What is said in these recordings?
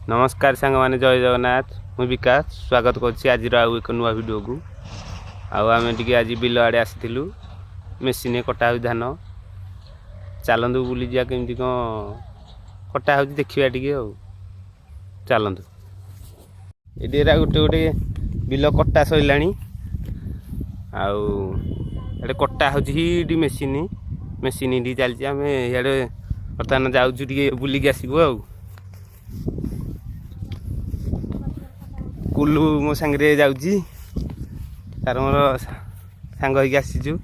नमस्कार सांग माने जय जगन्नाथ मु विकास स्वागत करछि आज एक नुआ वीडियो को आम टे आज बिल आड़े आसीलु मेसीन कटा हो धान चलतु बुली जा केमती कौन कटा हो देखा टे चलतु ये गोटे गोटे बिल कटा सरला आड़े कटा हो मेसीन मेसीन चलती आम इे बर्तमान जाऊँ बुलिक आसबू आ कुल्लू मो सांगे जाऊँगी तार मोर सांग होगी आसीचु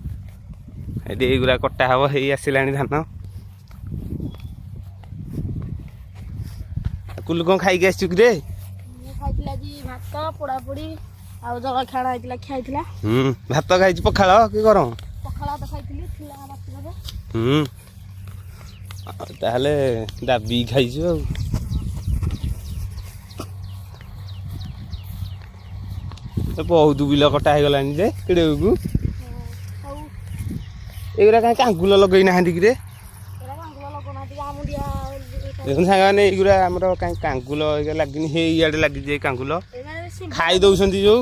ये गुरा कटा हम हो आसला धान कुल्लू कौन खाई आसचु कि भात खाई पखाड़ कि गरम ताहले दाबी खाइछु बहुत बिल कटा हो गलानी जे किड़े को एगुरा कहीं कांगुल लगे ना कि देखो सांग मैंने युरा आमर कहीं कांगुल लगे इे लगे कांगुल खाई दौरान जो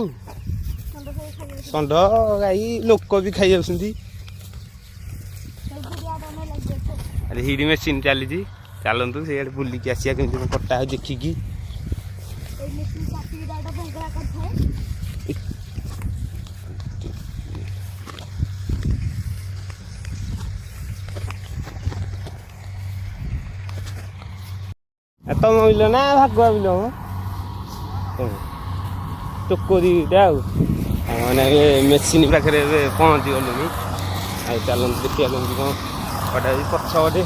षंढ गाई लोक भी खाई जाती हिडी मेसीन चली चलतु से बुलिकी आसिया केमती कटा हो देखिकी तुम बिल ना भागुआ बिल टोकरीटा मैंने मेसीन पाखे पहुँची गलुनी चलते देखिए कमी कौन कटा पछपटे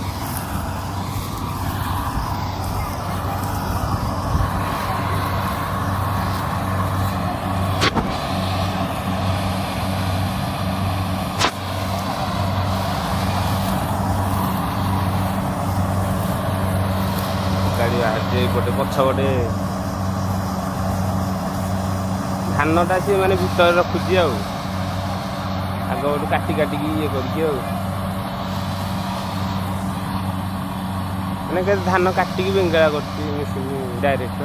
गाड़ी बाहर पछपटे धानटा सी मैंने भर रखुची आग गोटे काटी काटिकी ये करके मैंने धान काटिकी बेंगला कर डायरेक्ट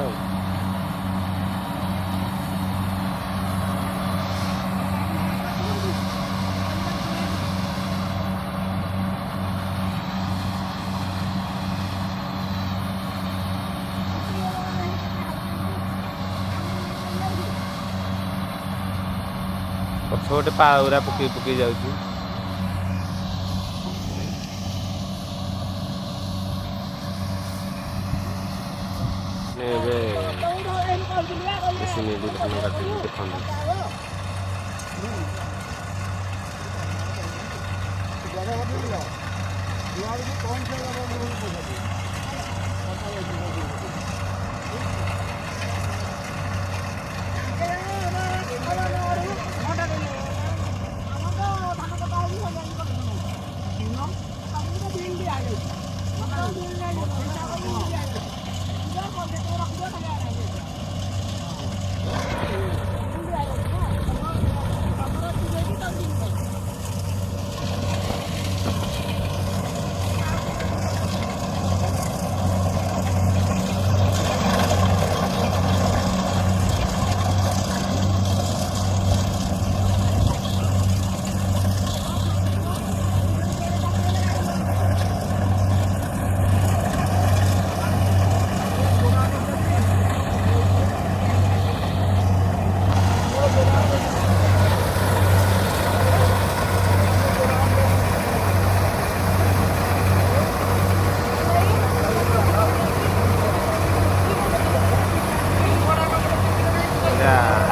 पछपटे पाउरा पकई पकई जाऊँ धान काटी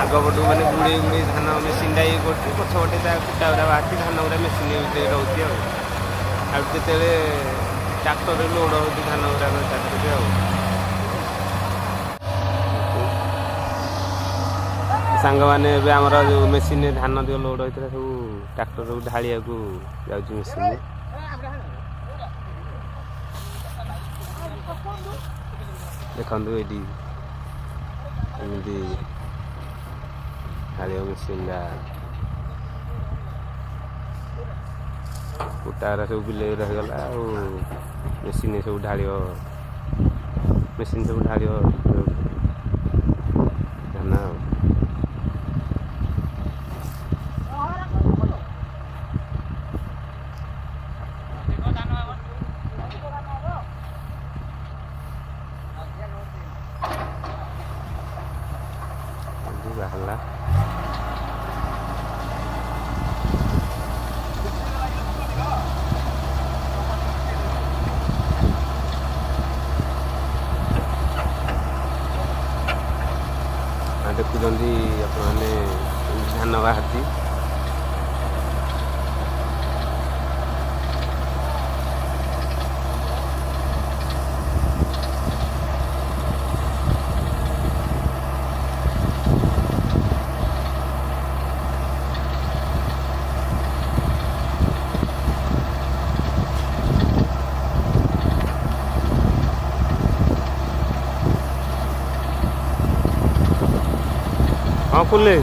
आगपटू मैंने गुड़े गुड़े धान मेसीन ये कर पछपटे कुटा गुरा बाहर धान गुरा मेसीन रोचे आते ट्राक्टर लोड हो धान गुरा सांग मैंने आमर जो मेसीन धान जो लोड होता सब ट्राक्टर ढालिया जाऊँ मेसीन देखु ये ढालिया मेसीन कुटा सब बिल रहीगला मेसीन सब ढाल ମେସିନ୍ ସବୁ ଢାଳିବ ଧାନ ଆଉ। ବାହାରିଲା ଦେଖୁଛନ୍ତି ଆପଣମାନେ ଧାନ ବାହାରିଛି। हाँ खुले